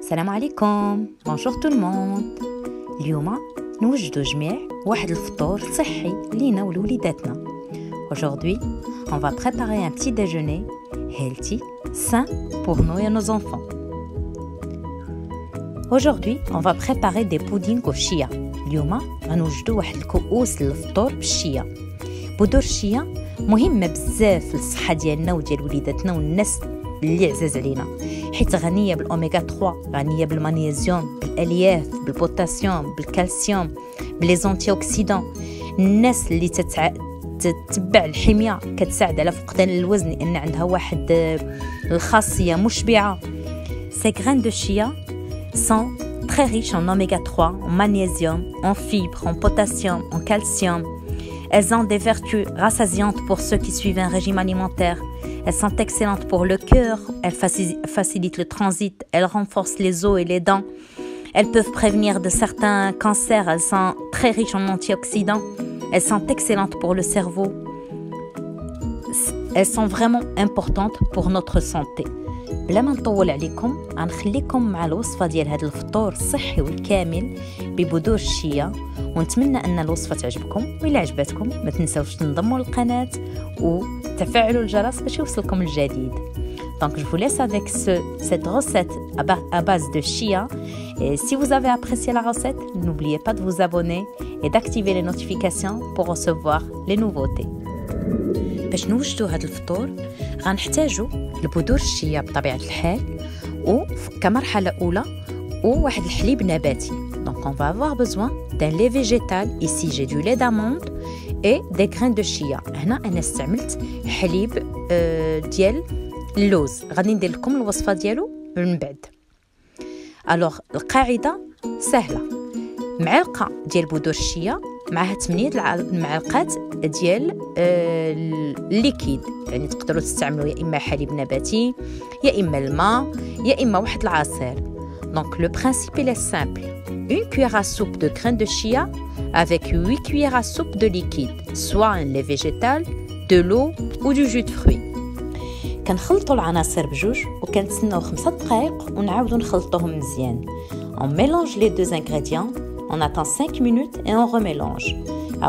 السلام عليكم. Bonjour tout le monde. اليوم نوجدوا جميع واحد الفطور صحي لينا ولوليداتنا. Aujourd'hui, on va préparer un petit déjeuner healthy, sain pour nous et nos enfants. Aujourd'hui, on va préparer des puddings au chia. اليوم غنوجدوا واحد الكؤوس للفطور بالشيا. بذور الشيا مهمة بزاف للصحة ديالنا وديال وليداتنا والناس اللي عزاز علينا، حيت غنية بالأوميغا 3، غنية بالمغنيسيوم، بالألياف، بالبوتاسيوم، بالكالسيوم، بليزونتي أوكسيدون. الناس اللي تتبع الحمية كتساعد على فقدان الوزن لأن عندها واحد الخاصية مشبعة. Ces graines de chia sont très riches en oméga 3, en magnésium, en fibres, en potassium, en calcium. Elles ont des vertus rassasiantes pour ceux qui suivent un régime alimentaire. Elles sont excellentes pour le cœur, elles facilitent le transit, elles renforcent les os et les dents. Elles peuvent prévenir de certains cancers, elles sont très riches en antioxydants. Elles sont excellentes pour le cerveau. Elles sont vraiment importantes pour notre santé. بلا ما نطول عليكم غنخليكم مع الوصفه ديال هذا الفطور الصحي والكامل ببذور الشيا، ونتمنى ان الوصفه تعجبكم. وإلا عجبتكم ما تنساوش تنضموا للقناه وتفعلوا الجرس باش يوصلكم الجديد. Donc je vous laisse avec cette recette à base de chia. Et si vous avez apprécié la recette, n'oubliez pas de vous abonner et d'activer les notifications pour recevoir les nouveautés. باش نوجدوا هذا الفطور غنحتاجوا البذور الشيا بطبيعة الحال وكمرحلة أولى وواحد الحليب نباتي. Donc on va avoir besoin d'un lait végétal. Ici j'ai du lait d'amande et des graines de chia. هنا أنا استعملت حليب ديال اللوز. غادي ندير لكم الوصفة ديالو من بعد. Alors القاعدة سهلة، معلقة ديال بذور الشيا معها 8 معلقات ديال الليكيد، يعني تقدروا تستعملوا يا اما حليب نباتي يا اما الماء يا اما واحد العصير. Donc le principe il est simple. Une cuillère à soupe de graines de chia avec 8 cuillères à soupe de liquide, soit un lait végétal, de l'eau ou du jus de fruits. كنخلطوا العناصر بجوج وكنتسناو 5 دقائق ونعاودوا نخلطوهم مزيان. On mélange les deux ingrédients. On attend 5 minutes et on remélange.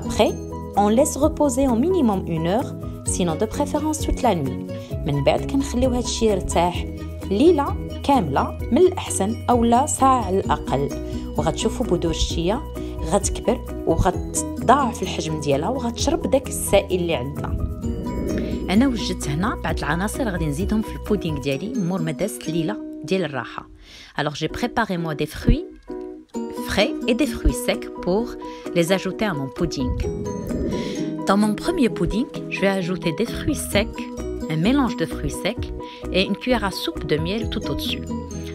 Après, on laisse reposer au minimum 1 heure, sinon de préférence toute la nuit. من بعد كنخليو هاد الشيء يرتاح ليلة كاملة من الأحسن أو لا ساعة على الأقل، وغتشوفوا بذور الشيا غتكبر وغتضاعف الحجم ديالها وغتشرب داك السائل اللي عندنا. أنا وجدت هنا بعض العناصر غادي نزيدهم في البودينغ ديالي مور ما دازت ليلة ديال الراحة. Alors j'ai préparé moi des fruits frais et des fruits secs pour les ajouter à mon pudding. Dans mon premier pudding, je vais ajouter des fruits secs, un mélange de fruits secs et une cuillère à soupe de miel tout au-dessus.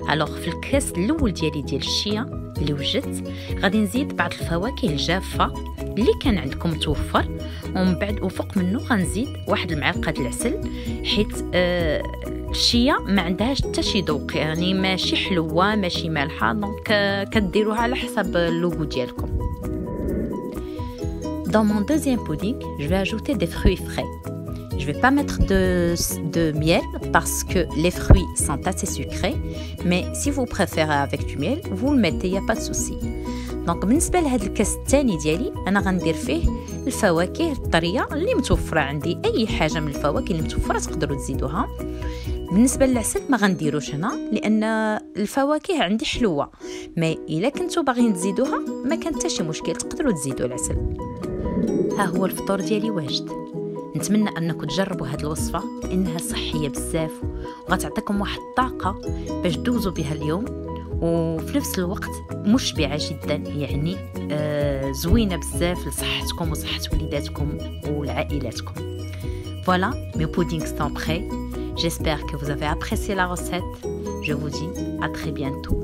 Alors في الكاس الاول ديال الشيا اللي وجدت غادي نزيد بعض الفواكه الجافه اللي كان عندكم توفر، ومن بعد وفوق منه غنزيد واحد المعلقه د العسل، حيت الشيا ما عندهاش حتى شي ذوق، يعني ماشي حلوه ماشي مالحه، دونك كديروها على حسب اللوغو ديالكم. Dans mon deuxième pudding, je vais ajouter des fruits frais. Je vais pas mettre de miel parce que les fruits sont assez sucrés, mais si vous préférez avec du miel, vous le mettez, y a pas de souci. Donc بالنسبه لهاد الكاس الثاني ديالي انا غندير فيه الفواكه الطريه اللي متوفره عندي، اي حاجه من الفواكه اللي متوفره تقدروا تزيدوها. بالنسبه للعسل ما غنديروش هنا لان الفواكه عندي حلوه، ما الا كنتو باغيين تزيدوها ما كان حتى شي مشكل، تقدروا تزيدوا العسل. ها هو الفطور ديالي واجد. نتمنى انكم تجربوا هذه الوصفه، انها صحيه بزاف وغتعطيكم واحد الطاقه باش دوزوا بها اليوم، وفي نفس الوقت مشبعه جدا، يعني زوينه بزاف لصحتكم وصحه وليداتكم وعائلاتكم. Voilà, mes puddings sont prêts. J'espère que vous avez apprécié la recette. Je vous dis à très bientôt.